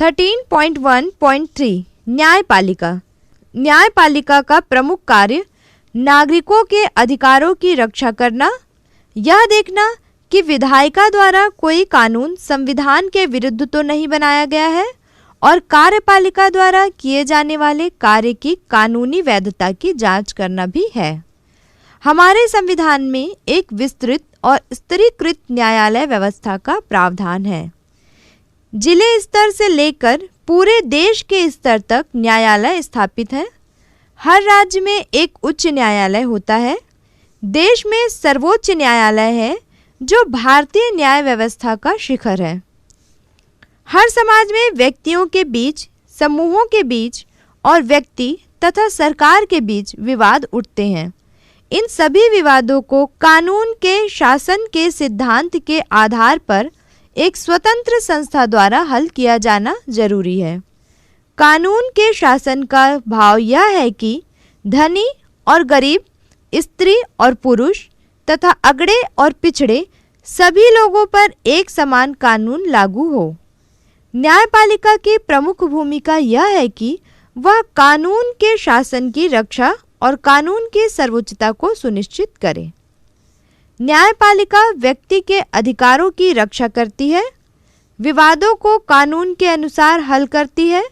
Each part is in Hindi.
13.1.3 न्यायपालिका। न्यायपालिका का प्रमुख कार्य नागरिकों के अधिकारों की रक्षा करना, यह देखना कि विधायिका द्वारा कोई कानून संविधान के विरुद्ध तो नहीं बनाया गया है और कार्यपालिका द्वारा किए जाने वाले कार्य की कानूनी वैधता की जांच करना भी है। हमारे संविधान में एक विस्तृत और स्तरीकृत न्यायालय व्यवस्था का प्रावधान है। जिले स्तर से लेकर पूरे देश के स्तर तक न्यायालय स्थापित है। हर राज्य में एक उच्च न्यायालय होता है। देश में सर्वोच्च न्यायालय है जो भारतीय न्याय व्यवस्था का शिखर है। हर समाज में व्यक्तियों के बीच, समूहों के बीच और व्यक्ति तथा सरकार के बीच विवाद उठते हैं। इन सभी विवादों को कानून के शासन के सिद्धांत के आधार पर एक स्वतंत्र संस्था द्वारा हल किया जाना जरूरी है। कानून के शासन का भाव यह है कि धनी और गरीब, स्त्री और पुरुष तथा अगड़े और पिछड़े सभी लोगों पर एक समान कानून लागू हो। न्यायपालिका की प्रमुख भूमिका यह है कि वह कानून के शासन की रक्षा और कानून की सर्वोच्चता को सुनिश्चित करे। न्यायपालिका व्यक्ति के अधिकारों की रक्षा करती है, विवादों को कानून के अनुसार हल करती है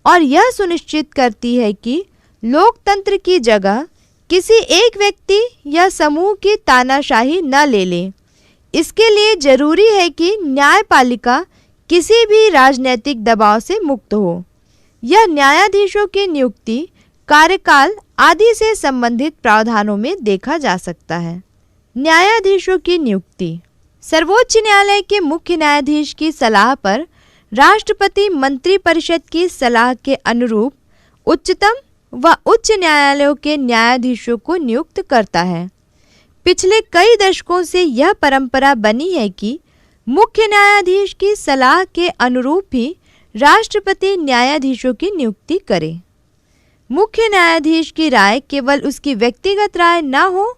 और यह सुनिश्चित करती है कि लोकतंत्र की जगह किसी एक व्यक्ति या समूह की तानाशाही न ले ले। इसके लिए जरूरी है कि न्यायपालिका किसी भी राजनीतिक दबाव से मुक्त हो। यह न्यायाधीशों की नियुक्ति, कार्यकाल आदि से संबंधित प्रावधानों में देखा जा सकता है। न्यायाधीशों की नियुक्ति। सर्वोच्च न्यायालय के मुख्य न्यायाधीश की सलाह पर राष्ट्रपति मंत्रिपरिषद की सलाह के अनुरूप उच्चतम व उच्च न्यायालयों के न्यायाधीशों को नियुक्त करता है। पिछले कई दशकों से यह परंपरा बनी है कि मुख्य न्यायाधीश की सलाह के अनुरूप ही राष्ट्रपति न्यायाधीशों की नियुक्ति करे। मुख्य न्यायाधीश की राय केवल उसकी व्यक्तिगत राय न हो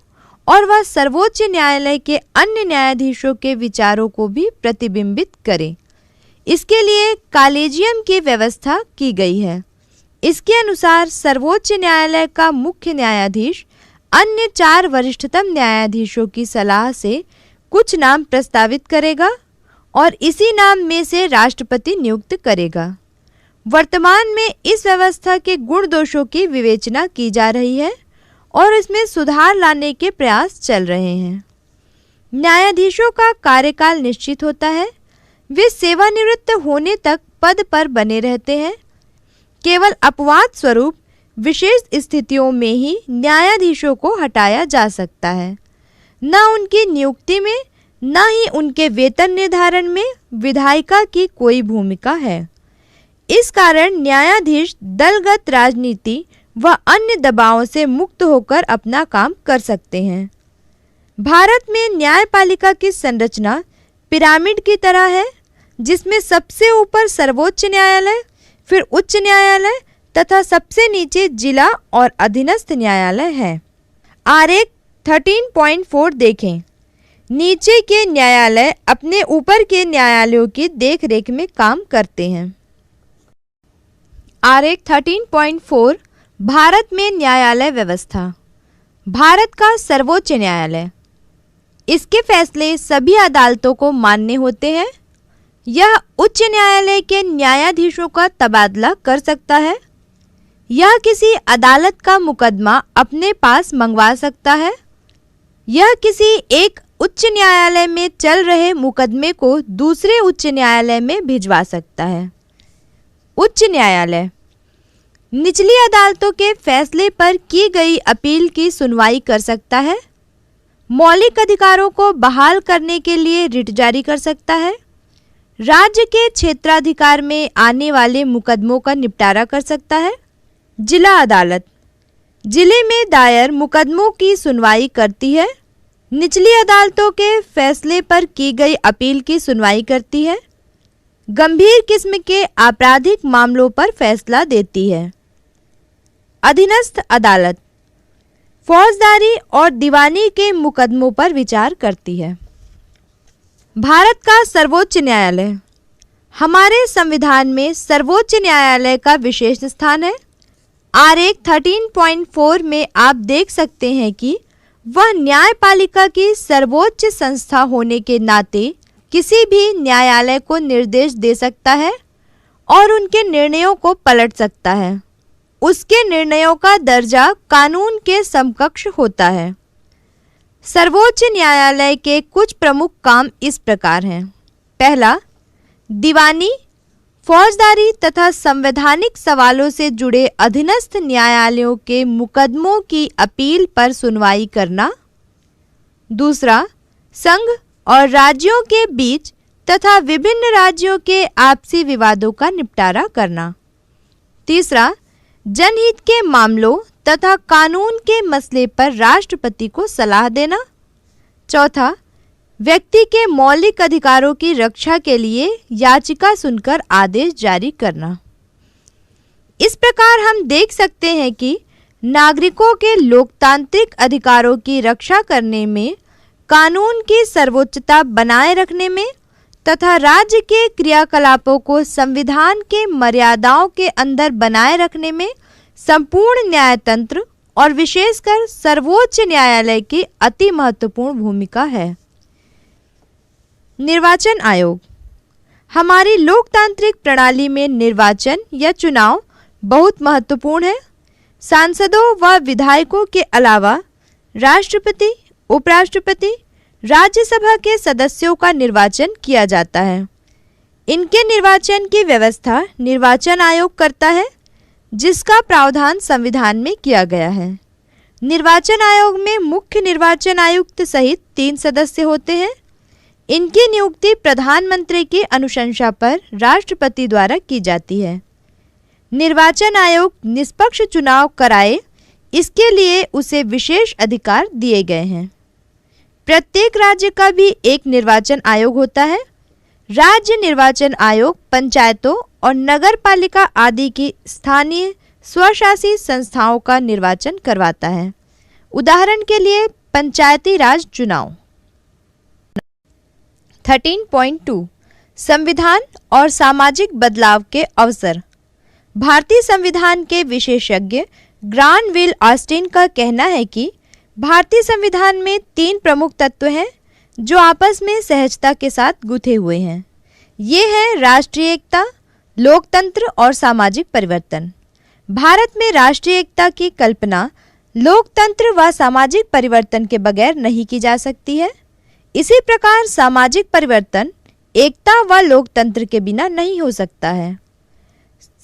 और वह सर्वोच्च न्यायालय के अन्य न्यायाधीशों के विचारों को भी प्रतिबिंबित करे। इसके लिए कॉलेजियम की व्यवस्था की गई है। इसके अनुसार सर्वोच्च न्यायालय का मुख्य न्यायाधीश अन्य 4 वरिष्ठतम न्यायाधीशों की सलाह से कुछ नाम प्रस्तावित करेगा और इसी नाम में से राष्ट्रपति नियुक्त करेगा। वर्तमान में इस व्यवस्था के गुण दोषों की विवेचना की जा रही है और इसमें सुधार लाने के प्रयास चल रहे हैं। न्यायाधीशों का कार्यकाल निश्चित होता है। वे सेवानिवृत्त होने तक पद पर बने रहते हैं। केवल अपवाद स्वरूप विशेष स्थितियों में ही न्यायाधीशों को हटाया जा सकता है। न उनकी नियुक्ति में न ही उनके वेतन निर्धारण में विधायिका की कोई भूमिका है। इस कारण न्यायाधीश दलगत राजनीति व अन्य दबावों से मुक्त होकर अपना काम कर सकते हैं। भारत में न्यायपालिका की संरचना पिरामिड की तरह है, जिसमें सबसे ऊपर सर्वोच्च न्यायालय, फिर उच्च न्यायालय तथा सबसे नीचे जिला और अधीनस्थ न्यायालय है। आरेख 13.4 देखें। नीचे के न्यायालय अपने ऊपर के न्यायालयों की देखरेख में काम करते हैं। आरेख 13.4 भारत में न्यायालय व्यवस्था। भारत का सर्वोच्च न्यायालय, इसके फैसले सभी अदालतों को मान्य होते हैं। यह उच्च न्यायालय के न्यायाधीशों का तबादला कर सकता है। यह किसी अदालत का मुकदमा अपने पास मंगवा सकता है। यह किसी एक उच्च न्यायालय में चल रहे मुकदमे को दूसरे उच्च न्यायालय में भिजवा सकता है। उच्च न्यायालय निचली अदालतों के फैसले पर की गई अपील की सुनवाई कर सकता है। मौलिक अधिकारों को बहाल करने के लिए रिट जारी कर सकता है। राज्य के क्षेत्राधिकार में आने वाले मुकदमों का निपटारा कर सकता है। जिला अदालत जिले में दायर मुकदमों की सुनवाई करती है। निचली अदालतों के फैसले पर की गई अपील की सुनवाई करती है। गंभीर किस्म के आपराधिक मामलों पर फैसला देती है। अधीनस्थ अदालत फौजदारी और दीवानी के मुकदमों पर विचार करती है। भारत का सर्वोच्च न्यायालय हमारे संविधान में सर्वोच्च न्यायालय का विशेष स्थान है। आरेख 13.4 में आप देख सकते हैं कि वह न्यायपालिका की सर्वोच्च संस्था होने के नाते किसी भी न्यायालय को निर्देश दे सकता है और उनके निर्णयों को पलट सकता है। उसके निर्णयों का दर्जा कानून के समकक्ष होता है। सर्वोच्च न्यायालय के कुछ प्रमुख काम इस प्रकार हैं। पहला, दीवानी, फौजदारी तथा संवैधानिक सवालों से जुड़े अधीनस्थ न्यायालयों के मुकदमों की अपील पर सुनवाई करना। दूसरा, संघ और राज्यों के बीच तथा विभिन्न राज्यों के आपसी विवादों का निपटारा करना। तीसरा, जनहित के मामलों तथा कानून के मसले पर राष्ट्रपति को सलाह देना। चौथा, व्यक्ति के मौलिक अधिकारों की रक्षा के लिए याचिका सुनकर आदेश जारी करना। इस प्रकार हम देख सकते हैं कि नागरिकों के लोकतांत्रिक अधिकारों की रक्षा करने में, कानून की सर्वोच्चता बनाए रखने में तथा राज्य के क्रियाकलापों को संविधान के मर्यादाओं के अंदर बनाए रखने में संपूर्ण न्यायतंत्र और विशेषकर सर्वोच्च न्यायालय की अति महत्वपूर्ण भूमिका है। निर्वाचन आयोग। हमारी लोकतांत्रिक प्रणाली में निर्वाचन या चुनाव बहुत महत्वपूर्ण है। सांसदों व विधायकों के अलावा राष्ट्रपति, उपराष्ट्रपति, राज्यसभा के सदस्यों का निर्वाचन किया जाता है। इनके निर्वाचन की व्यवस्था निर्वाचन आयोग करता है, जिसका प्रावधान संविधान में किया गया है। निर्वाचन आयोग में मुख्य निर्वाचन आयुक्त सहित 3 सदस्य होते हैं। इनकी नियुक्ति प्रधानमंत्री की अनुशंसा पर राष्ट्रपति द्वारा की जाती है। निर्वाचन आयोग निष्पक्ष चुनाव कराए, इसके लिए उसे विशेष अधिकार दिए गए हैं। प्रत्येक राज्य का भी एक निर्वाचन आयोग होता है। राज्य निर्वाचन आयोग पंचायतों और नगरपालिका आदि की स्थानीय स्वशासी संस्थाओं का निर्वाचन करवाता है। उदाहरण के लिए पंचायती राज चुनाव। 13.2 संविधान और सामाजिक बदलाव के अवसर। भारतीय संविधान के विशेषज्ञ ग्रानविल ऑस्टिन का कहना है कि भारतीय संविधान में 3 प्रमुख तत्व हैं जो आपस में सहजता के साथ गुथे हुए हैं। ये हैं राष्ट्रीय एकता, लोकतंत्र और सामाजिक परिवर्तन। भारत में राष्ट्रीय एकता की कल्पना लोकतंत्र व सामाजिक परिवर्तन के बगैर नहीं की जा सकती है। इसी प्रकार सामाजिक परिवर्तन एकता व लोकतंत्र के बिना नहीं हो सकता है।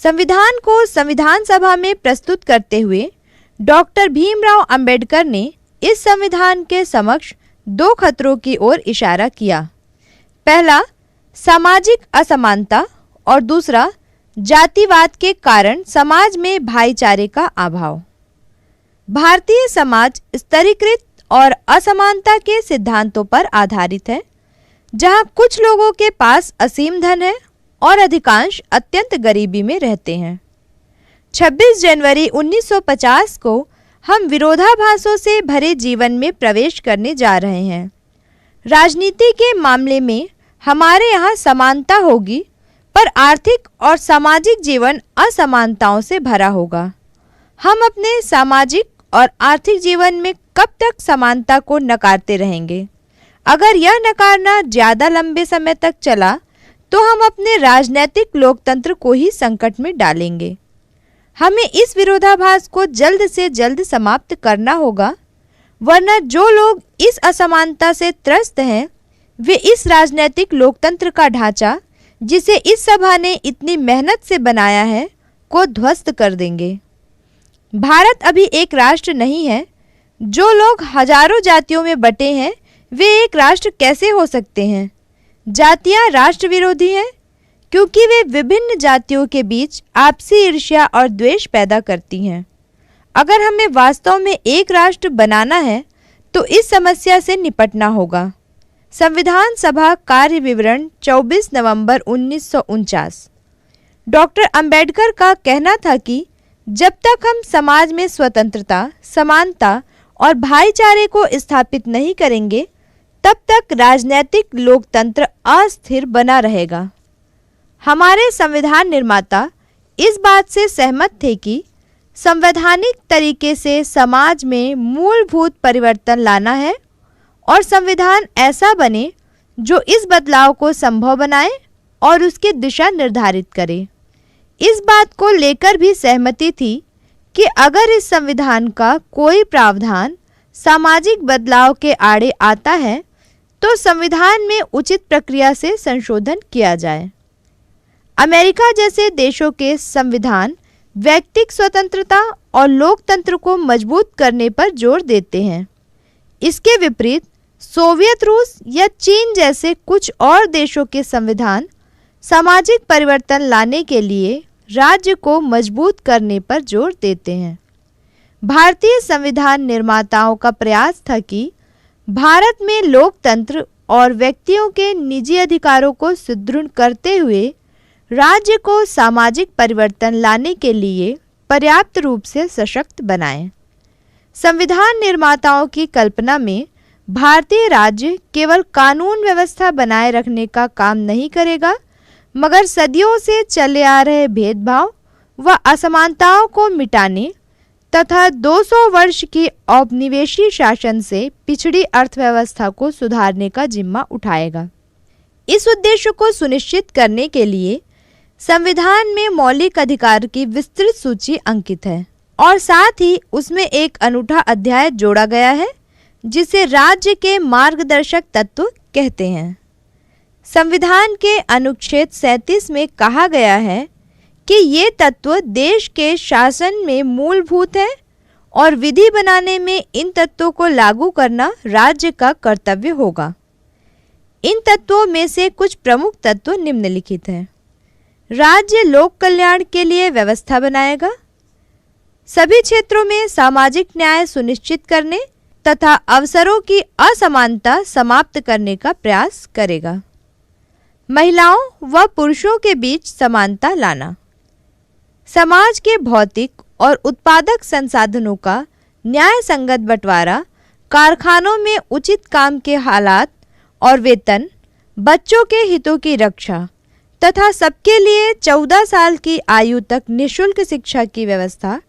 संविधान को संविधान सभा में प्रस्तुत करते हुए डॉक्टर भीमराव अंबेडकर ने इस संविधान के समक्ष 2 खतरों की ओर इशारा किया। पहला, सामाजिक असमानता और दूसरा, जातिवाद के कारण समाज में भाईचारे का अभाव। भारतीय समाज स्तरीकृत और असमानता के सिद्धांतों पर आधारित है, जहां कुछ लोगों के पास असीम धन है और अधिकांश अत्यंत गरीबी में रहते हैं। 26 जनवरी 1950 को हम विरोधाभासों से भरे जीवन में प्रवेश करने जा रहे हैं। राजनीति के मामले में हमारे यहाँ समानता होगी, पर आर्थिक और सामाजिक जीवन असमानताओं से भरा होगा। हम अपने सामाजिक और आर्थिक जीवन में कब तक समानता को नकारते रहेंगे? अगर यह नकारना ज़्यादा लंबे समय तक चला तो हम अपने राजनीतिक लोकतंत्र को ही संकट में डालेंगे। हमें इस विरोधाभास को जल्द से जल्द समाप्त करना होगा, वरना जो लोग इस असमानता से त्रस्त हैं, वे इस राजनीतिक लोकतंत्र का ढांचा, जिसे इस सभा ने इतनी मेहनत से बनाया है, को ध्वस्त कर देंगे। भारत अभी एक राष्ट्र नहीं है। जो लोग हजारों जातियों में बटे हैं, वे एक राष्ट्र कैसे हो सकते हैं? जातियां राष्ट्र विरोधी हैं, क्योंकि वे विभिन्न जातियों के बीच आपसी ईर्ष्या और द्वेष पैदा करती हैं। अगर हमें वास्तव में एक राष्ट्र बनाना है तो इस समस्या से निपटना होगा। संविधान सभा कार्य विवरण 24 नवंबर 1949। डॉक्टर अंबेडकर का कहना था कि जब तक हम समाज में स्वतंत्रता, समानता और भाईचारे को स्थापित नहीं करेंगे, तब तक राजनीतिक लोकतंत्र अस्थिर बना रहेगा। हमारे संविधान निर्माता इस बात से सहमत थे कि संवैधानिक तरीके से समाज में मूलभूत परिवर्तन लाना है और संविधान ऐसा बने जो इस बदलाव को संभव बनाए और उसकी दिशा निर्धारित करे। इस बात को लेकर भी सहमति थी कि अगर इस संविधान का कोई प्रावधान सामाजिक बदलाव के आड़े आता है तो संविधान में उचित प्रक्रिया से संशोधन किया जाए। अमेरिका जैसे देशों के संविधान व्यक्तिगत स्वतंत्रता और लोकतंत्र को मजबूत करने पर जोर देते हैं। इसके विपरीत सोवियत रूस या चीन जैसे कुछ और देशों के संविधान सामाजिक परिवर्तन लाने के लिए राज्य को मजबूत करने पर जोर देते हैं। भारतीय संविधान निर्माताओं का प्रयास था कि भारत में लोकतंत्र और व्यक्तियों के निजी अधिकारों को सुदृढ़ करते हुए राज्य को सामाजिक परिवर्तन लाने के लिए पर्याप्त रूप से सशक्त बनाएं। संविधान निर्माताओं की कल्पना में भारतीय राज्य केवल कानून व्यवस्था बनाए रखने का काम नहीं करेगा, मगर सदियों से चले आ रहे भेदभाव व असमानताओं को मिटाने तथा 200 वर्ष की औपनिवेशिक शासन से पिछड़ी अर्थव्यवस्था को सुधारने का जिम्मा उठाएगा। इस उद्देश्य को सुनिश्चित करने के लिए संविधान में मौलिक अधिकार की विस्तृत सूची अंकित है और साथ ही उसमें एक अनूठा अध्याय जोड़ा गया है जिसे राज्य के मार्गदर्शक तत्व कहते हैं। संविधान के अनुच्छेद 37 में कहा गया है कि ये तत्व देश के शासन में मूलभूत है और विधि बनाने में इन तत्वों को लागू करना राज्य का कर्तव्य होगा। इन तत्वों में से कुछ प्रमुख तत्व निम्नलिखित हैं। राज्य लोक कल्याण के लिए व्यवस्था बनाएगा, सभी क्षेत्रों में सामाजिक न्याय सुनिश्चित करने तथा अवसरों की असमानता समाप्त करने का प्रयास करेगा, महिलाओं व पुरुषों के बीच समानता लाना, समाज के भौतिक और उत्पादक संसाधनों का न्याय संगत बंटवारा, कारखानों में उचित काम के हालात और वेतन, बच्चों के हितों की रक्षा तथा सबके लिए 14 साल की आयु तक निःशुल्क शिक्षा की व्यवस्था,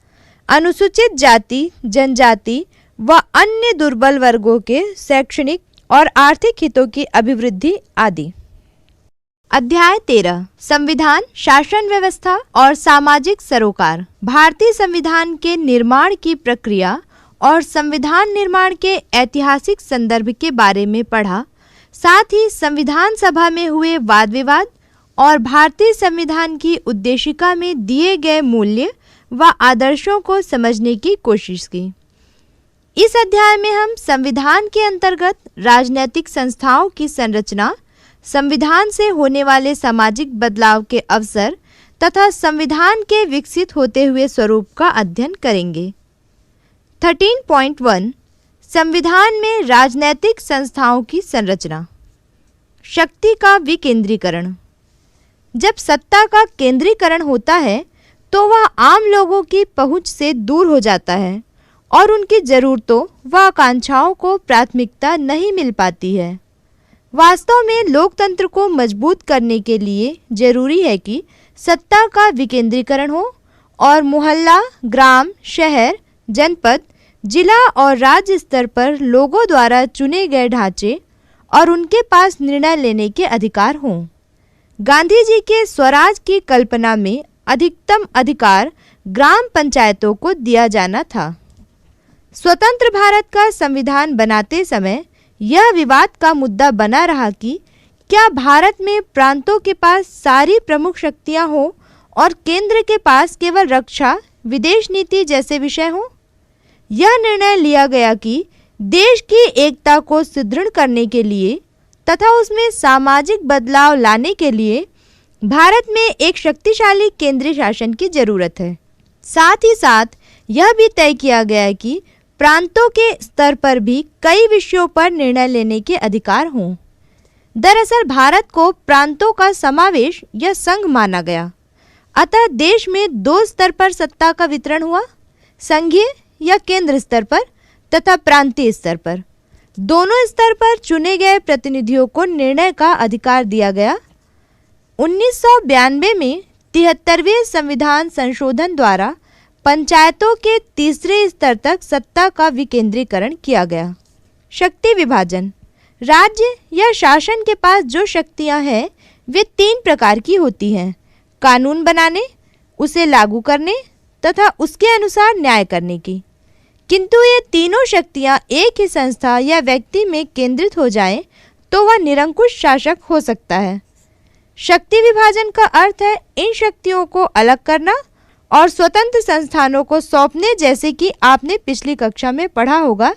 अनुसूचित जाति जनजाति व अन्य दुर्बल वर्गों के शैक्षणिक और आर्थिक हितों की अभिवृद्धि आदि। अध्याय 13 संविधान, शासन व्यवस्था और सामाजिक सरोकार। भारतीय संविधान के निर्माण की प्रक्रिया और संविधान निर्माण के ऐतिहासिक संदर्भ के बारे में पढ़ा, साथ ही संविधान सभा में हुए वाद विवाद और भारतीय संविधान की उद्देशिका में दिए गए मूल्य व आदर्शों को समझने की कोशिश की। इस अध्याय में हम संविधान के अंतर्गत राजनीतिक संस्थाओं की संरचना, संविधान से होने वाले सामाजिक बदलाव के अवसर तथा संविधान के विकसित होते हुए स्वरूप का अध्ययन करेंगे। 13.1 संविधान में राजनीतिक संस्थाओं की संरचना। शक्ति का विकेंद्रीकरण। जब सत्ता का केंद्रीकरण होता है तो वह आम लोगों की पहुंच से दूर हो जाता है और उनकी ज़रूरतों व आकांक्षाओं को प्राथमिकता नहीं मिल पाती है। वास्तव में लोकतंत्र को मजबूत करने के लिए जरूरी है कि सत्ता का विकेंद्रीकरण हो और मोहल्ला, ग्राम, शहर, जनपद, जिला और राज्य स्तर पर लोगों द्वारा चुने गए ढांचे और उनके पास निर्णय लेने के अधिकार हों। गांधी जी के स्वराज की कल्पना में अधिकतम अधिकार ग्राम पंचायतों को दिया जाना था। स्वतंत्र भारत का संविधान बनाते समय यह विवाद का मुद्दा बना रहा कि क्या भारत में प्रांतों के पास सारी प्रमुख शक्तियां हों और केंद्र के पास केवल रक्षा, विदेश नीति जैसे विषय हों। यह निर्णय लिया गया कि देश की एकता को सुदृढ़ करने के लिए तथा उसमें सामाजिक बदलाव लाने के लिए भारत में एक शक्तिशाली केंद्रीय शासन की जरूरत है। साथ ही साथ यह भी तय किया गया कि प्रांतों के स्तर पर भी कई विषयों पर निर्णय लेने के अधिकार हों। दरअसल भारत को प्रांतों का समावेश या संघ माना गया, अतः देश में 2 स्तर पर सत्ता का वितरण हुआ, संघीय या केंद्र स्तर पर तथा प्रांतीय स्तर पर। दोनों स्तर पर चुने गए प्रतिनिधियों को निर्णय का अधिकार दिया गया। 1992 में 73वें संविधान संशोधन द्वारा पंचायतों के तीसरे स्तर तक सत्ता का विकेंद्रीकरण किया गया। शक्ति विभाजन। राज्य या शासन के पास जो शक्तियां हैं वे 3 प्रकार की होती हैं: कानून बनाने, उसे लागू करने तथा उसके अनुसार न्याय करने की। किंतु ये तीनों शक्तियां एक ही संस्था या व्यक्ति में केंद्रित हो जाएं तो वह निरंकुश शासक हो सकता है। शक्ति विभाजन का अर्थ है इन शक्तियों को अलग करना और स्वतंत्र संस्थानों को सौंपने, जैसे कि आपने पिछली कक्षा में पढ़ा होगा।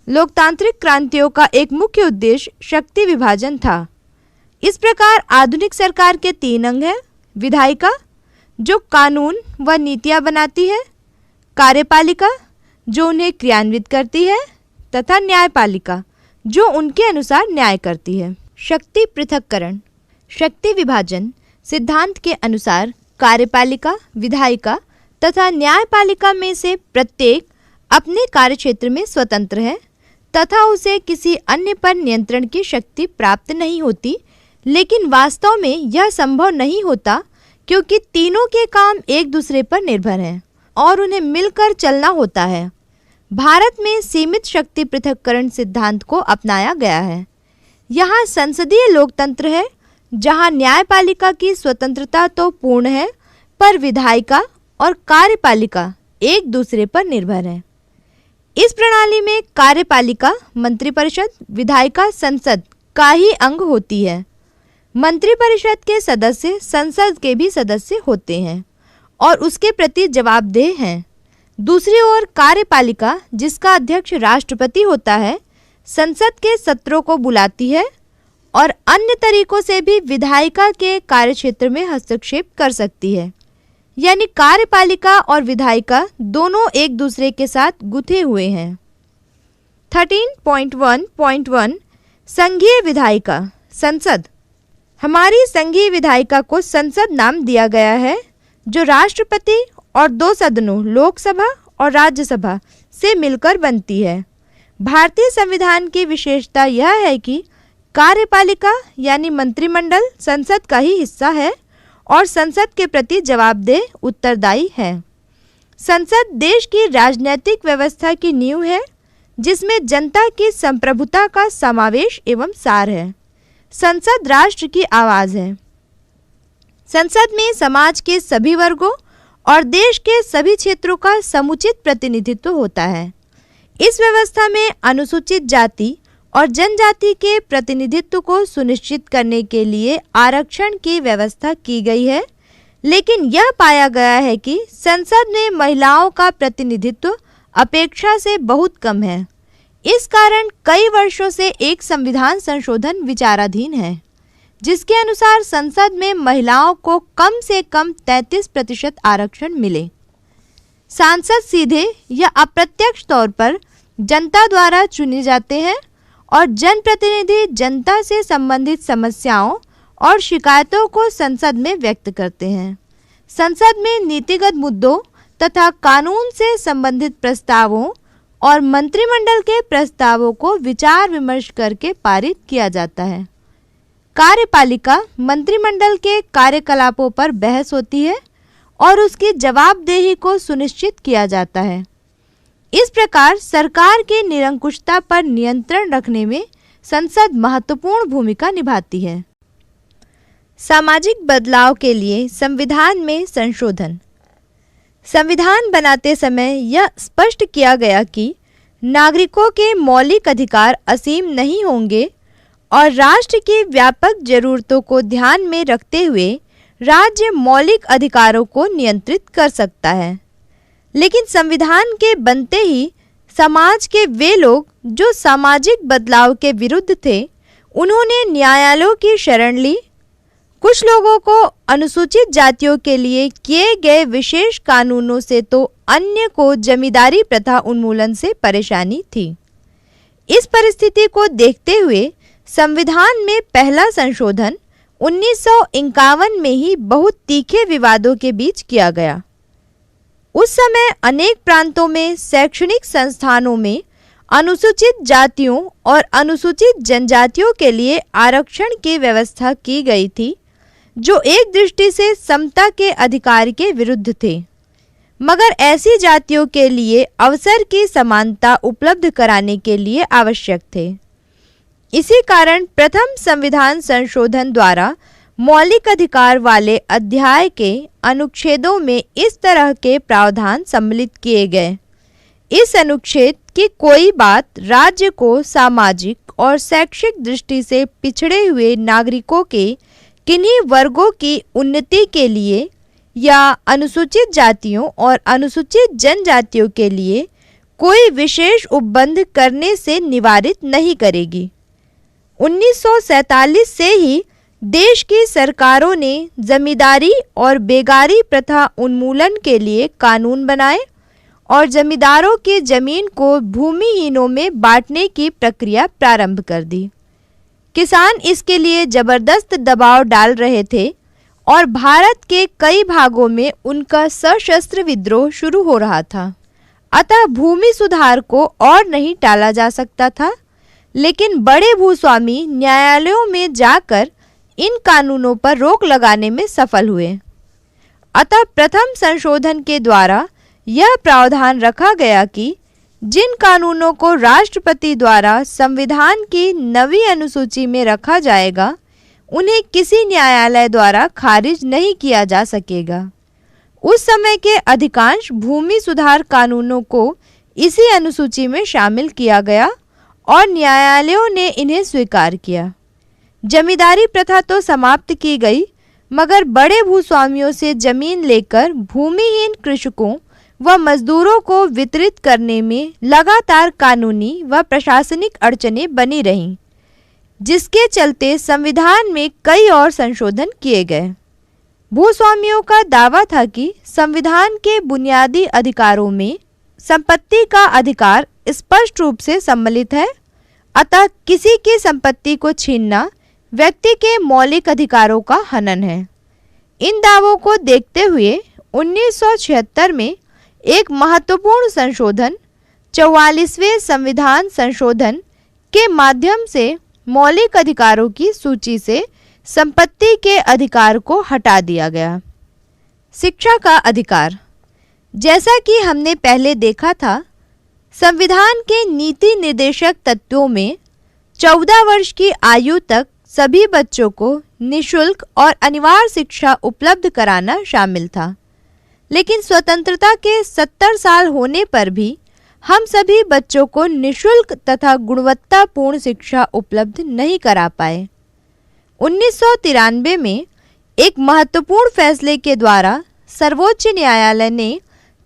लोकतांत्रिक क्रांतियों का एक मुख्य उद्देश्य शक्ति विभाजन था। इस प्रकार आधुनिक सरकार के 3 अंग हैं: विधायिका जो कानून व नीतियां बनाती है, कार्यपालिका जो उन्हें क्रियान्वित करती है तथा न्यायपालिका जो उनके अनुसार न्याय करती है। शक्ति पृथक्करण। शक्ति विभाजन सिद्धांत के अनुसार कार्यपालिका, विधायिका तथा न्यायपालिका में से प्रत्येक अपने कार्यक्षेत्र में स्वतंत्र है तथा उसे किसी अन्य पर नियंत्रण की शक्ति प्राप्त नहीं होती। लेकिन वास्तव में यह संभव नहीं होता क्योंकि तीनों के काम एक दूसरे पर निर्भर हैं और उन्हें मिलकर चलना होता है। भारत में सीमित शक्ति पृथक्करण सिद्धांत को अपनाया गया है। यहाँ संसदीय लोकतंत्र है जहाँ न्यायपालिका की स्वतंत्रता तो पूर्ण है, पर विधायिका और कार्यपालिका एक दूसरे पर निर्भर है। इस प्रणाली में कार्यपालिका मंत्रिपरिषद, विधायिका संसद का ही अंग होती है। मंत्रिपरिषद के सदस्य संसद के भी सदस्य होते हैं और उसके प्रति जवाबदेह हैं। दूसरी ओर कार्यपालिका, जिसका अध्यक्ष राष्ट्रपति होता है, संसद के सत्रों को बुलाती है और अन्य तरीकों से भी विधायिका के कार्यक्षेत्र में हस्तक्षेप कर सकती है। यानी कार्यपालिका और विधायिका दोनों एक दूसरे के साथ गुथे हुए हैं। 13.1.1 संघीय विधायिका संसद। हमारी संघीय विधायिका को संसद नाम दिया गया है, जो राष्ट्रपति और 2 सदनों लोकसभा और राज्यसभा से मिलकर बनती है। भारतीय संविधान की विशेषता यह है कि कार्यपालिका यानी मंत्रिमंडल संसद का ही हिस्सा है और संसद के प्रति जवाबदेह उत्तरदायी है। संसद देश की राजनीतिक व्यवस्था की नींव है, जिसमें जनता की संप्रभुता का समावेश एवं सार है। संसद राष्ट्र की आवाज़ है। संसद में समाज के सभी वर्गों और देश के सभी क्षेत्रों का समुचित प्रतिनिधित्व होता है। इस व्यवस्था में अनुसूचित जाति और जनजाति के प्रतिनिधित्व को सुनिश्चित करने के लिए आरक्षण की व्यवस्था की गई है, लेकिन यह पाया गया है कि संसद में महिलाओं का प्रतिनिधित्व अपेक्षा से बहुत कम है। इस कारण कई वर्षों से एक संविधान संशोधन विचाराधीन है, जिसके अनुसार संसद में महिलाओं को कम से कम 33% आरक्षण मिले। सांसद सीधे या अप्रत्यक्ष तौर पर जनता द्वारा चुने जाते हैं और जनप्रतिनिधि जनता से संबंधित समस्याओं और शिकायतों को संसद में व्यक्त करते हैं। संसद में नीतिगत मुद्दों तथा कानून से संबंधित प्रस्तावों और मंत्रिमंडल के प्रस्तावों को विचार विमर्श करके पारित किया जाता है। कार्यपालिका मंत्रिमंडल के कार्यकलापों पर बहस होती है और उसकी जवाबदेही को सुनिश्चित किया जाता है। इस प्रकार सरकार की निरंकुशता पर नियंत्रण रखने में संसद महत्वपूर्ण भूमिका निभाती है। सामाजिक बदलाव के लिए संविधान में संशोधन। संविधान बनाते समय यह स्पष्ट किया गया कि नागरिकों के मौलिक अधिकार असीम नहीं होंगे और राष्ट्र की व्यापक जरूरतों को ध्यान में रखते हुए राज्य मौलिक अधिकारों को नियंत्रित कर सकता है। लेकिन संविधान के बनते ही समाज के वे लोग जो सामाजिक बदलाव के विरुद्ध थे, उन्होंने न्यायालयों की शरण ली। कुछ लोगों को अनुसूचित जातियों के लिए किए गए विशेष कानूनों से तो अन्य को जमींदारी प्रथा उन्मूलन से परेशानी थी। इस परिस्थिति को देखते हुए संविधान में पहला संशोधन 1951 में ही बहुत तीखे विवादों के बीच किया गया। उस समय अनेक प्रांतों में शैक्षणिक संस्थानों में अनुसूचित जातियों और अनुसूचित जनजातियों के लिए आरक्षण की व्यवस्था की गई थी, जो एक दृष्टि से समता के अधिकार के विरुद्ध थे, मगर ऐसी जातियों के लिए अवसर की समानता उपलब्ध कराने के लिए आवश्यक थे। इसी कारण प्रथम संविधान संशोधन द्वारा मौलिक अधिकार वाले अध्याय के अनुच्छेदों में इस तरह के प्रावधान सम्मिलित किए गए। इस अनुच्छेद की कोई बात राज्य को सामाजिक और शैक्षिक दृष्टि से पिछड़े हुए नागरिकों के किन्हीं वर्गों की उन्नति के लिए या अनुसूचित जातियों और अनुसूचित जनजातियों के लिए कोई विशेष उपबंध करने से निवारित नहीं करेगी। 1947 से ही देश की सरकारों ने जमींदारी और बेगारी प्रथा उन्मूलन के लिए कानून बनाए और जमींदारों की जमीन को भूमिहीनों में बांटने की प्रक्रिया प्रारंभ कर दी। किसान इसके लिए जबरदस्त दबाव डाल रहे थे और भारत के कई भागों में उनका सशस्त्र विद्रोह शुरू हो रहा था। अतः भूमि सुधार को और नहीं टाला जा सकता था, लेकिन बड़े भूस्वामी न्यायालयों में जाकर इन कानूनों पर रोक लगाने में सफल हुए। अतः प्रथम संशोधन के द्वारा यह प्रावधान रखा गया कि जिन कानूनों को राष्ट्रपति द्वारा संविधान की 9वीं अनुसूची में रखा जाएगा, उन्हें किसी न्यायालय द्वारा खारिज नहीं किया जा सकेगा। उस समय के अधिकांश भूमि सुधार कानूनों को इसी अनुसूची में शामिल किया गया और न्यायालयों ने इन्हें स्वीकार किया। जमींदारी प्रथा तो समाप्त की गई, मगर बड़े भूस्वामियों से जमीन लेकर भूमिहीन कृषकों व मजदूरों को वितरित करने में लगातार कानूनी व प्रशासनिक अड़चनें बनी रहीं, जिसके चलते संविधान में कई और संशोधन किए गए। भूस्वामियों का दावा था कि संविधान के बुनियादी अधिकारों में संपत्ति का अधिकार स्पष्ट रूप से सम्मिलित है, अतः किसी की संपत्ति को छीनना व्यक्ति के मौलिक अधिकारों का हनन है। इन दावों को देखते हुए 1976 में एक महत्वपूर्ण संशोधन 44वें संविधान संशोधन के माध्यम से मौलिक अधिकारों की सूची से संपत्ति के अधिकार को हटा दिया गया। शिक्षा का अधिकार। जैसा कि हमने पहले देखा था, संविधान के नीति निर्देशक तत्वों में 14 वर्ष की आयु तक सभी बच्चों को निःशुल्क और अनिवार्य शिक्षा उपलब्ध कराना शामिल था, लेकिन स्वतंत्रता के 70 साल होने पर भी हम सभी बच्चों को निःशुल्क तथा गुणवत्तापूर्ण शिक्षा उपलब्ध नहीं करा पाए। 1993 में एक महत्वपूर्ण फैसले के द्वारा सर्वोच्च न्यायालय ने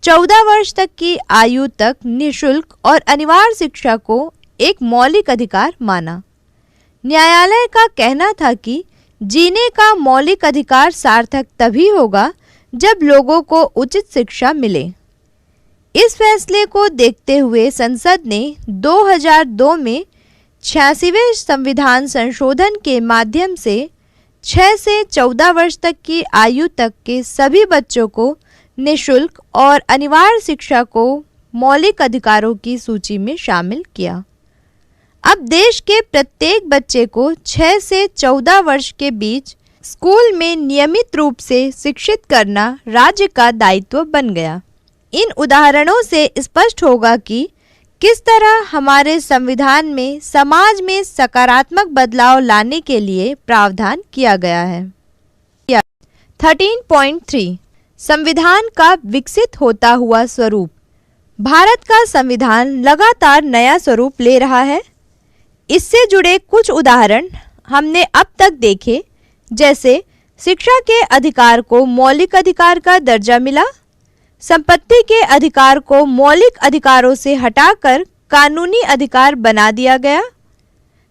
14 वर्ष तक की आयु तक निःशुल्क और अनिवार्य शिक्षा को एक मौलिक अधिकार माना। न्यायालय का कहना था कि जीने का मौलिक अधिकार सार्थक तभी होगा जब लोगों को उचित शिक्षा मिले। इस फैसले को देखते हुए संसद ने 2002 में 86वें संविधान संशोधन के माध्यम से 6 से 14 वर्ष तक की आयु तक के सभी बच्चों को निःशुल्क और अनिवार्य शिक्षा को मौलिक अधिकारों की सूची में शामिल किया। अब देश के प्रत्येक बच्चे को 6 से 14 वर्ष के बीच स्कूल में नियमित रूप से शिक्षित करना राज्य का दायित्व बन गया। इन उदाहरणों से स्पष्ट होगा कि किस तरह हमारे संविधान में समाज में सकारात्मक बदलाव लाने के लिए प्रावधान किया गया है। 13.3 संविधान का विकसित होता हुआ स्वरूप। भारत का संविधान लगातार नया स्वरूप ले रहा है। इससे जुड़े कुछ उदाहरण हमने अब तक देखे, जैसे शिक्षा के अधिकार को मौलिक अधिकार का दर्जा मिला, संपत्ति के अधिकार को मौलिक अधिकारों से हटाकर कानूनी अधिकार बना दिया गया,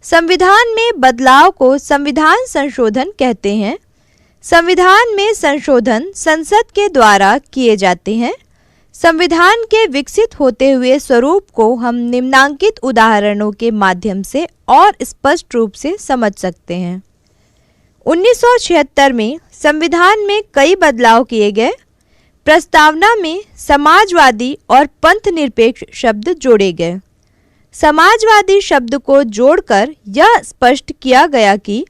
संविधान में बदलाव को संविधान संशोधन कहते हैं। संविधान में संशोधन संसद के द्वारा किए जाते हैं। संविधान के विकसित होते हुए स्वरूप को हम निम्नांकित उदाहरणों के माध्यम से और स्पष्ट रूप से समझ सकते हैं। 1976 में संविधान में कई बदलाव किए गए। प्रस्तावना में समाजवादी और पंथ निरपेक्ष शब्द जोड़े गए। समाजवादी शब्द को जोड़कर यह स्पष्ट किया गया कि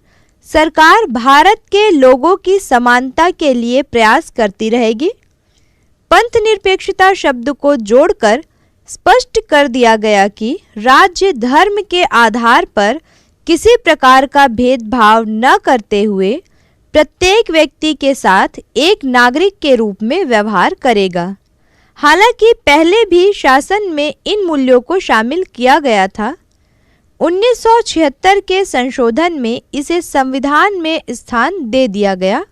सरकार भारत के लोगों की समानता के लिए प्रयास करती रहेगी। पंथ निरपेक्षता शब्द को जोड़कर स्पष्ट कर दिया गया कि राज्य धर्म के आधार पर किसी प्रकार का भेदभाव न करते हुए प्रत्येक व्यक्ति के साथ एक नागरिक के रूप में व्यवहार करेगा। हालांकि पहले भी शासन में इन मूल्यों को शामिल किया गया था। 1976 के संशोधन में इसे संविधान में स्थान दे दिया गया।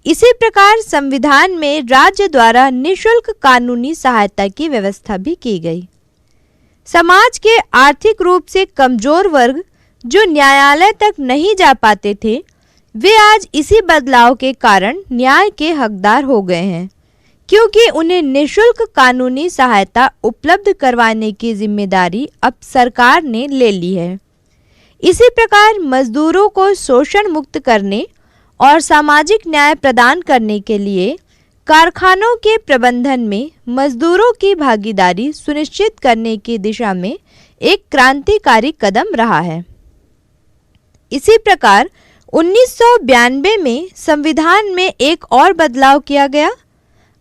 इसी प्रकार संविधान में राज्य द्वारा निःशुल्क कानूनी सहायता की व्यवस्था भी की गई। समाज के आर्थिक रूप से कमजोर वर्ग जो न्यायालय तक नहीं जा पाते थे, वे आज इसी बदलाव के कारण न्याय के हकदार हो गए हैं, क्योंकि उन्हें निःशुल्क कानूनी सहायता उपलब्ध करवाने की जिम्मेदारी अब सरकार ने ले ली है। इसी प्रकार मजदूरों को शोषण मुक्त करने और सामाजिक न्याय प्रदान करने के लिए कारखानों के प्रबंधन में मजदूरों की भागीदारी सुनिश्चित करने की दिशा में एक क्रांतिकारी कदम रहा है। इसी प्रकार 1992 में संविधान में एक और बदलाव किया गया।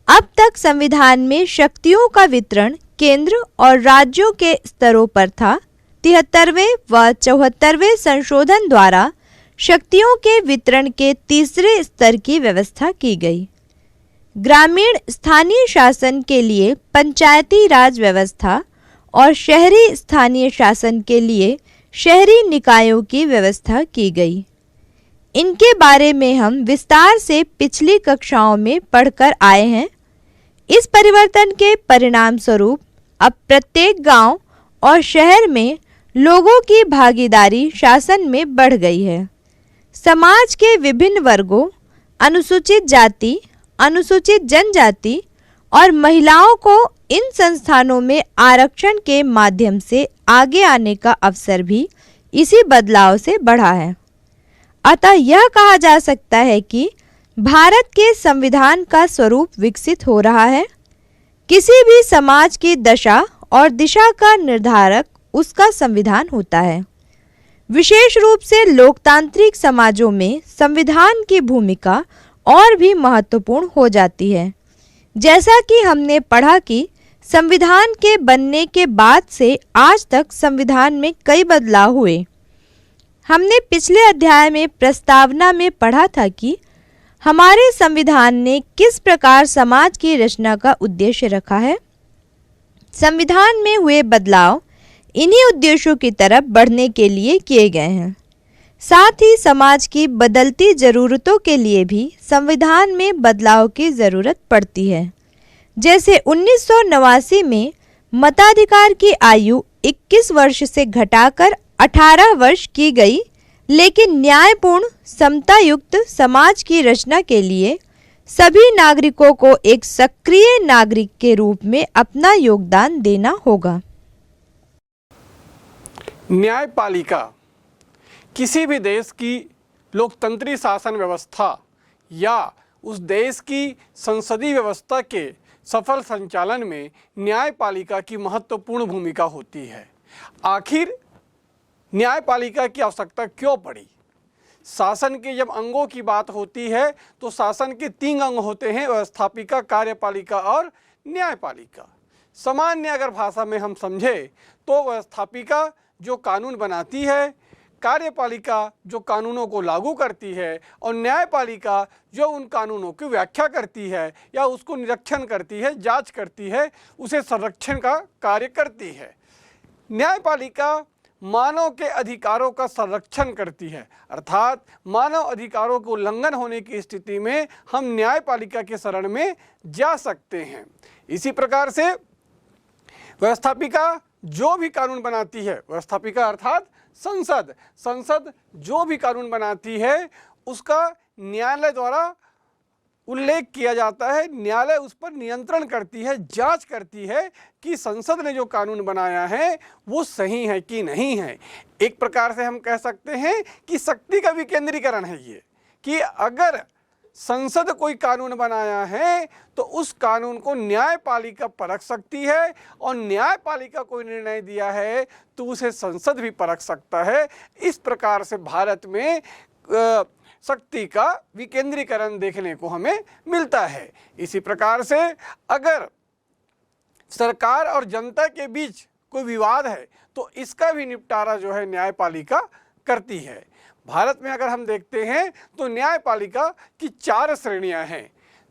अब तक संविधान में शक्तियों का वितरण केंद्र और राज्यों के स्तरों पर था। 73वें व 74वें संशोधन द्वारा शक्तियों के वितरण के तीसरे स्तर की व्यवस्था की गई। ग्रामीण स्थानीय शासन के लिए पंचायती राज व्यवस्था और शहरी स्थानीय शासन के लिए शहरी निकायों की व्यवस्था की गई। इनके बारे में हम विस्तार से पिछली कक्षाओं में पढ़कर आए हैं। इस परिवर्तन के परिणाम स्वरूप अब प्रत्येक गांव और शहर में लोगों की भागीदारी शासन में बढ़ गई है। समाज के विभिन्न वर्गों, अनुसूचित जाति, अनुसूचित जनजाति और महिलाओं को इन संस्थानों में आरक्षण के माध्यम से आगे आने का अवसर भी इसी बदलाव से बढ़ा है। अतः यह कहा जा सकता है कि भारत के संविधान का स्वरूप विकसित हो रहा है। किसी भी समाज की दशा और दिशा का निर्धारक उसका संविधान होता है। विशेष रूप से लोकतांत्रिक समाजों में संविधान की भूमिका और भी महत्वपूर्ण हो जाती है। जैसा कि हमने पढ़ा कि संविधान के बनने के बाद से आज तक संविधान में कई बदलाव हुए। हमने पिछले अध्याय में प्रस्तावना में पढ़ा था कि हमारे संविधान ने किस प्रकार समाज की रचना का उद्देश्य रखा है। संविधान में हुए बदलाव इन्हीं उद्देश्यों की तरफ बढ़ने के लिए किए गए हैं। साथ ही समाज की बदलती ज़रूरतों के लिए भी संविधान में बदलाव की ज़रूरत पड़ती है। जैसे 1989 में मताधिकार की आयु 21 वर्ष से घटाकर 18 वर्ष की गई, लेकिन न्यायपूर्ण समतायुक्त समाज की रचना के लिए सभी नागरिकों को एक सक्रिय नागरिक के रूप में अपना योगदान देना होगा। न्यायपालिका किसी भी देश की लोकतंत्री शासन व्यवस्था या उस देश की संसदीय व्यवस्था के सफल संचालन में न्यायपालिका की महत्वपूर्ण भूमिका होती है। आखिर न्यायपालिका की आवश्यकता क्यों पड़ी? शासन के जब अंगों की बात होती है तो शासन के 3 अंग होते हैं, व्यवस्थापिका, कार्यपालिका और न्यायपालिका। सामान्य अगर भाषा में हम समझे तो व्यवस्थापिका जो कानून बनाती है, कार्यपालिका जो कानूनों को लागू करती है और न्यायपालिका जो उन कानूनों की व्याख्या करती है या उसको निरीक्षण करती है, जांच करती है, उसे संरक्षण का कार्य करती है। न्यायपालिका मानव के अधिकारों का संरक्षण करती है, अर्थात मानव अधिकारों के उल्लंघन होने की स्थिति में हम न्यायपालिका के शरण में जा सकते हैं। इसी प्रकार से व्यवस्थापिका जो भी कानून बनाती है, व्यवस्थापिका अर्थात संसद जो भी कानून बनाती है उसका न्यायालय द्वारा उल्लेख किया जाता है। न्यायालय उस पर नियंत्रण करती है, जांच करती है कि संसद ने जो कानून बनाया है वो सही है कि नहीं है। एक प्रकार से हम कह सकते हैं कि शक्ति का विकेंद्रीकरण है ये, कि अगर संसद कोई कानून बनाया है तो उस कानून को न्यायपालिका परख सकती है और न्यायपालिका कोई निर्णय दिया है तो उसे संसद भी परख सकता है। इस प्रकार से भारत में शक्ति का विकेंद्रीकरण देखने को हमें मिलता है। इसी प्रकार से अगर सरकार और जनता के बीच कोई विवाद है तो इसका भी निपटारा जो है न्यायपालिका करती है। भारत में अगर हम देखते हैं तो न्यायपालिका की 4 श्रेणियां हैं।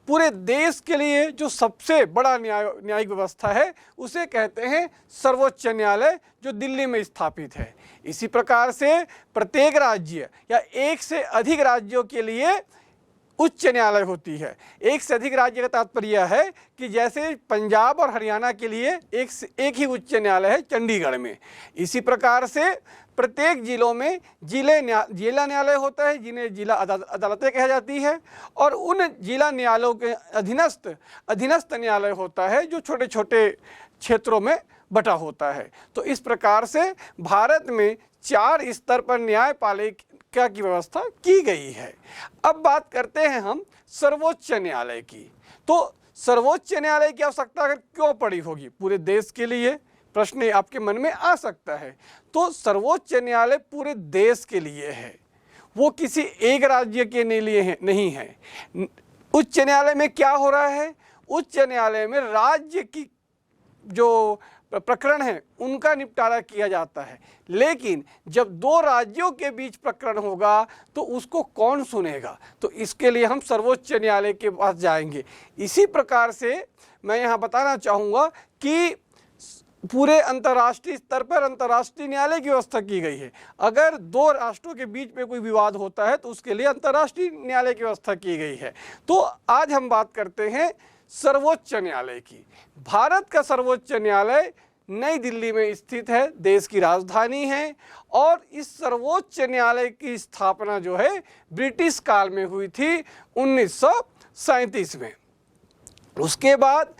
पूरे देश के लिए जो सबसे बड़ा न्यायिक व्यवस्था है उसे कहते हैं सर्वोच्च न्यायालय, जो दिल्ली में स्थापित है। इसी प्रकार से प्रत्येक राज्य या एक से अधिक राज्यों के लिए उच्च न्यायालय होती है। एक से अधिक राज्य का तात्पर्य है कि जैसे पंजाब और हरियाणा के लिए एक ही उच्च न्यायालय है चंडीगढ़ में। इसी प्रकार से प्रत्येक जिलों में जिला न्यायालय होता है, जिन्हें जिला अदालतें कही जाती है, और उन जिला न्यायालयों के अधीनस्थ न्यायालय होता है जो छोटे छोटे क्षेत्रों में बटा होता है। तो इस प्रकार से भारत में 4 स्तर पर न्यायपालिका की व्यवस्था की गई है। अब बात करते हैं हम सर्वोच्च न्यायालय की। तो सर्वोच्च न्यायालय की आवश्यकता अगर क्यों पड़ी होगी पूरे देश के लिए, प्रश्न आपके मन में आ सकता है। तो सर्वोच्च न्यायालय पूरे देश के लिए है, वो किसी एक राज्य के लिए नहीं है। उच्च न्यायालय में क्या हो रहा है? उच्च न्यायालय में राज्य की जो प्रकरण है उनका निपटारा किया जाता है, लेकिन जब 2 राज्यों के बीच प्रकरण होगा तो उसको कौन सुनेगा? तो इसके लिए हम सर्वोच्च न्यायालय के पास जाएंगे। इसी प्रकार से मैं यहाँ बताना चाहूँगा कि पूरे अंतर्राष्ट्रीय स्तर पर अंतर्राष्ट्रीय न्यायालय की व्यवस्था की गई है। अगर 2 राष्ट्रों के बीच में कोई विवाद होता है तो उसके लिए अंतर्राष्ट्रीय न्यायालय की व्यवस्था की गई है। तो आज हम बात करते हैं सर्वोच्च न्यायालय की। भारत का सर्वोच्च न्यायालय नई दिल्ली में स्थित है, देश की राजधानी है, और इस सर्वोच्च न्यायालय की स्थापना जो है ब्रिटिश काल में हुई थी 1937 में। उसके बाद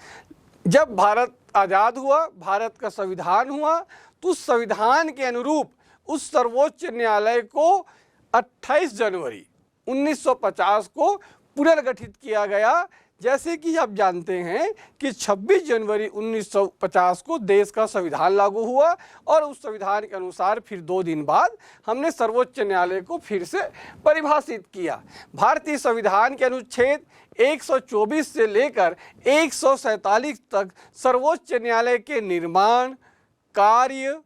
जब भारत आज़ाद हुआ, भारत का संविधान हुआ, तो उस संविधान के अनुरूप उस सर्वोच्च न्यायालय को 28 जनवरी 1950 को पुनर्गठित किया गया। जैसे कि आप जानते हैं कि 26 जनवरी 1950 को देश का संविधान लागू हुआ, और उस संविधान के अनुसार फिर 2 दिन बाद हमने सर्वोच्च न्यायालय को फिर से परिभाषित किया। भारतीय संविधान के अनुच्छेद 124 से लेकर 147 तक सर्वोच्च न्यायालय के निर्माण, कार्य,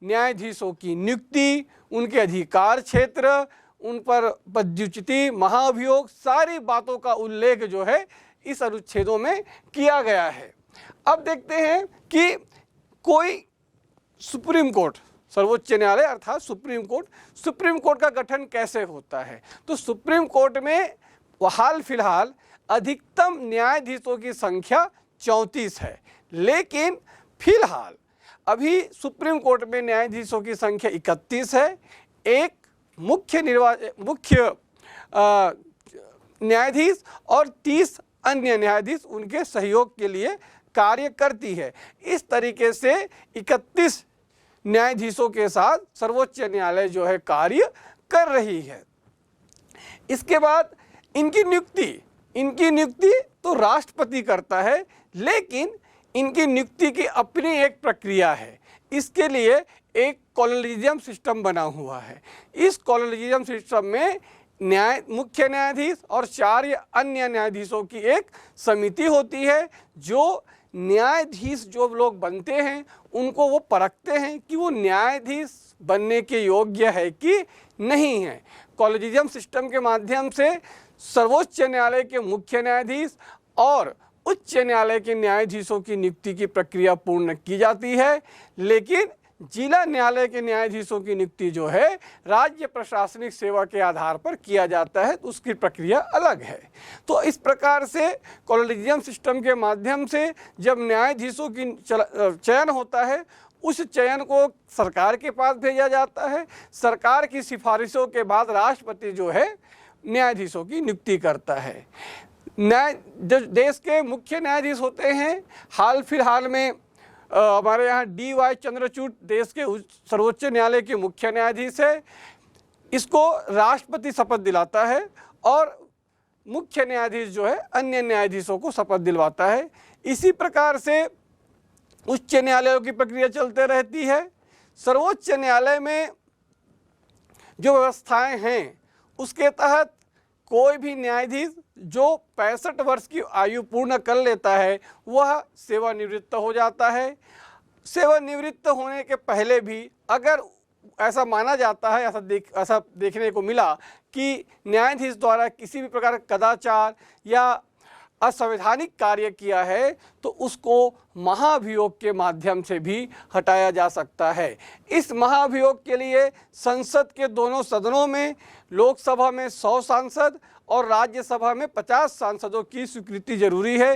न्यायाधीशों की नियुक्ति, उनके अधिकार क्षेत्र, उन पर पदच्युति, महाभियोग, सारी बातों का उल्लेख जो है इस अनुच्छेदों में किया गया है। अब देखते हैं कि कोई सुप्रीम कोर्ट, सर्वोच्च न्यायालय अर्थात सुप्रीम कोर्ट का गठन कैसे होता है। तो सुप्रीम कोर्ट में हाल फिलहाल अधिकतम न्यायाधीशों की संख्या 34 है, लेकिन फिलहाल अभी सुप्रीम कोर्ट में न्यायाधीशों की संख्या 31 है। एक मुख्य न्यायाधीश और 30 अन्य न्यायाधीश उनके सहयोग के लिए कार्य करती है। इस तरीके से 31 न्यायाधीशों के साथ सर्वोच्च न्यायालय जो है कार्य कर रही है। इसके बाद इनकी नियुक्ति तो राष्ट्रपति करता है, लेकिन इनकी नियुक्ति की अपनी एक प्रक्रिया है। इसके लिए एक कॉलेजियम सिस्टम बना हुआ है। इस कॉलेजियम सिस्टम में मुख्य न्यायाधीश और 4 अन्य न्यायाधीशों की एक समिति होती है, जो न्यायाधीश जो लोग बनते हैं उनको वो परखते हैं कि वो न्यायाधीश बनने के योग्य है कि नहीं है। कॉलेजियम सिस्टम के माध्यम से सर्वोच्च न्यायालय के मुख्य न्यायाधीश और उच्च न्यायालय के न्यायाधीशों की नियुक्ति की प्रक्रिया पूर्ण की जाती है, लेकिन जिला न्यायालय के न्यायाधीशों की नियुक्ति जो है राज्य प्रशासनिक सेवा के आधार पर किया जाता है, तो उसकी प्रक्रिया अलग है। तो इस प्रकार से कॉलेजियम सिस्टम के माध्यम से जब न्यायाधीशों की चयन होता है, उस चयन को सरकार के पास भेजा जाता है। सरकार की सिफारिशों के बाद राष्ट्रपति जो है न्यायाधीशों की नियुक्ति करता है। जो देश के मुख्य न्यायाधीश होते हैं, हाल फिलहाल में हमारे यहाँ DY चंद्रचूड़ देश के सर्वोच्च न्यायालय के मुख्य न्यायाधीश है। इसको राष्ट्रपति शपथ दिलाता है और मुख्य न्यायाधीश जो है अन्य न्यायाधीशों को शपथ दिलवाता है। इसी प्रकार से उच्च न्यायालयों की प्रक्रिया चलते रहती है। सर्वोच्च न्यायालय में जो व्यवस्थाएं हैं उसके तहत कोई भी न्यायाधीश जो 65 वर्ष की आयु पूर्ण कर लेता है वह सेवानिवृत्त हो जाता है। सेवानिवृत्त होने के पहले भी अगर ऐसा माना जाता है, ऐसा देखने को मिला कि न्यायाधीश द्वारा किसी भी प्रकार का कदाचार या असंवैधानिक कार्य किया है तो उसको महाभियोग के माध्यम से भी हटाया जा सकता है। इस महाभियोग के लिए संसद के दोनों सदनों में, लोकसभा में 100 सांसद और राज्यसभा में 50 सांसदों की स्वीकृति जरूरी है।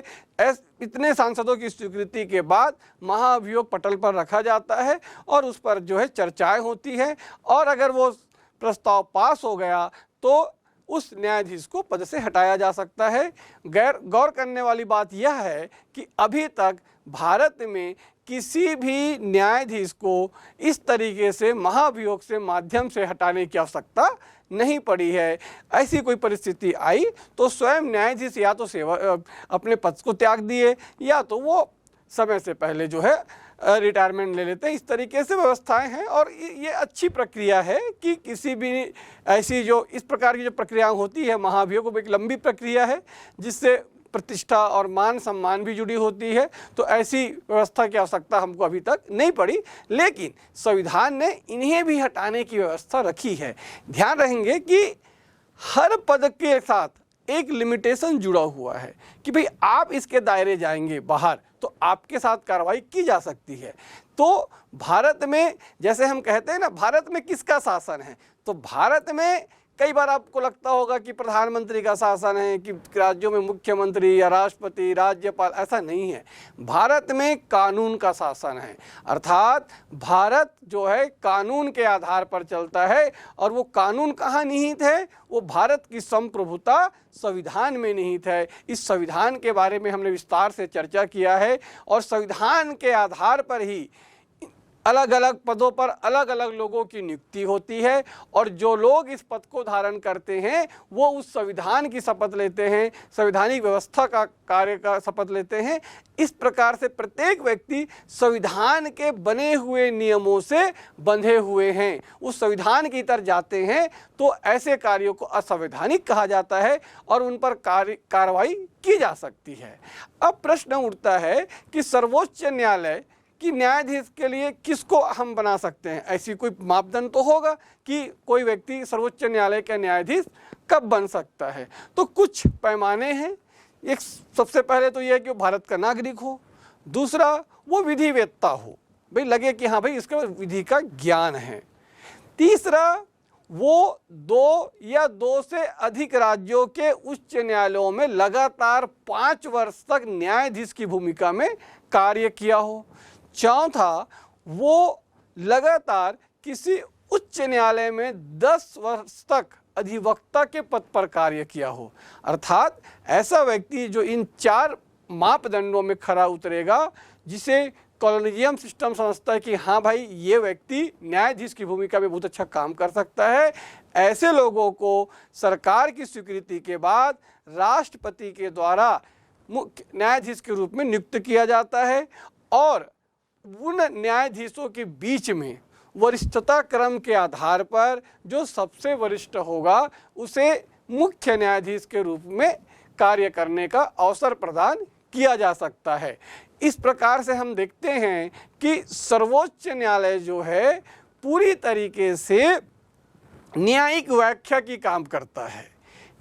इतने सांसदों की स्वीकृति के बाद महाभियोग पटल पर रखा जाता है और उस पर जो है चर्चाएं होती है, और अगर वो प्रस्ताव पास हो गया तो उस न्यायाधीश को पद से हटाया जा सकता है। गौर करने वाली बात यह है कि अभी तक भारत में किसी भी न्यायाधीश को इस तरीके से महाभियोग से माध्यम से हटाने की आवश्यकता नहीं पड़ी है। ऐसी कोई परिस्थिति आई तो स्वयं न्यायाधीश या तो अपने पद को त्याग दिए या तो वो समय से पहले जो है रिटायरमेंट ले लेते हैं। इस तरीके से व्यवस्थाएं हैं और ये अच्छी प्रक्रिया है कि किसी भी ऐसी जो इस प्रकार की जो प्रक्रियाएं होती है, महाभियोग एक लंबी प्रक्रिया है जिससे प्रतिष्ठा और मान सम्मान भी जुड़ी होती है, तो ऐसी व्यवस्था की आवश्यकता हमको अभी तक नहीं पड़ी, लेकिन संविधान ने इन्हें भी हटाने की व्यवस्था रखी है। ध्यान रहेंगे कि हर पद के साथ एक लिमिटेशन जुड़ा हुआ है कि भाई आप इसके दायरे जाएंगे बाहर तो आपके साथ कार्रवाई की जा सकती है। तो भारत में जैसे हम कहते हैं ना, भारत में किसका शासन है, तो भारत में कई बार आपको लगता होगा कि प्रधानमंत्री का शासन है, कि राज्यों में मुख्यमंत्री या राष्ट्रपति, राज्यपाल, ऐसा नहीं है। भारत में कानून का शासन है, अर्थात भारत जो है कानून के आधार पर चलता है। और वो कानून कहाँ निहित है, वो भारत की संप्रभुता संविधान में निहित है। इस संविधान के बारे में हमने विस्तार से चर्चा किया है और संविधान के आधार पर ही अलग अलग पदों पर अलग अलग लोगों की नियुक्ति होती है, और जो लोग इस पद को धारण करते हैं वो उस संविधान की शपथ लेते हैं, संवैधानिक व्यवस्था का कार्य का शपथ लेते हैं। इस प्रकार से प्रत्येक व्यक्ति संविधान के बने हुए नियमों से बंधे हुए हैं, उस संविधान के इतर जाते हैं तो ऐसे कार्यों को असंवैधानिक कहा जाता है और उन पर कार्रवाई की जा सकती है। अब प्रश्न उठता है कि सर्वोच्च न्यायालय कि न्यायाधीश के लिए किसको हम बना सकते हैं। ऐसी कोई मापदंड तो होगा कि कोई व्यक्ति सर्वोच्च न्यायालय का न्यायाधीश कब बन सकता है। तो कुछ पैमाने हैं। एक सबसे पहले तो यह है कि वो भारत का नागरिक हो, दूसरा वो विधिवेत्ता हो, भाई लगे कि हाँ भाई इसके विधि का ज्ञान है, तीसरा वो 2 या 2 से अधिक राज्यों के उच्च न्यायालयों में लगातार 5 वर्ष तक न्यायाधीश की भूमिका में कार्य किया हो, चौथा वो लगातार किसी उच्च न्यायालय में 10 वर्ष तक अधिवक्ता के पद पर कार्य किया हो। अर्थात ऐसा व्यक्ति जो इन 4 मापदंडों में खरा उतरेगा, जिसे कॉलोनियम सिस्टम समझता है कि हाँ भाई ये व्यक्ति न्यायाधीश की भूमिका में बहुत अच्छा काम कर सकता है, ऐसे लोगों को सरकार की स्वीकृति के बाद राष्ट्रपति के द्वारा मुख्य न्यायाधीश के रूप में नियुक्त किया जाता है। और उन न्यायाधीशों के बीच में वरिष्ठता क्रम के आधार पर जो सबसे वरिष्ठ होगा उसे मुख्य न्यायाधीश के रूप में कार्य करने का अवसर प्रदान किया जा सकता है। इस प्रकार से हम देखते हैं कि सर्वोच्च न्यायालय जो है पूरी तरीके से न्यायिक व्याख्या की काम करता है,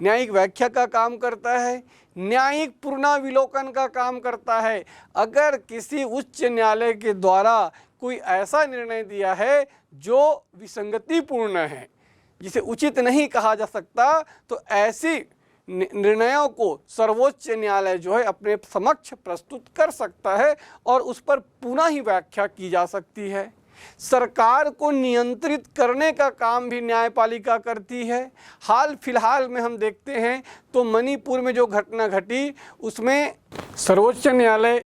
न्यायिक व्याख्या का काम करता है, न्यायिक पुनर्विलोकन का काम करता है। अगर किसी उच्च न्यायालय के द्वारा कोई ऐसा निर्णय दिया है जो विसंगतिपूर्ण है, जिसे उचित नहीं कहा जा सकता, तो ऐसी निर्णयों को सर्वोच्च न्यायालय जो है अपने समक्ष प्रस्तुत कर सकता है और उस पर पुनः ही व्याख्या की जा सकती है। सरकार को नियंत्रित करने का काम भी न्यायपालिका करती है। हाल फिलहाल में हम देखते हैं तो मणिपुर में जो घटना घटी उसमें सर्वोच्च न्यायालय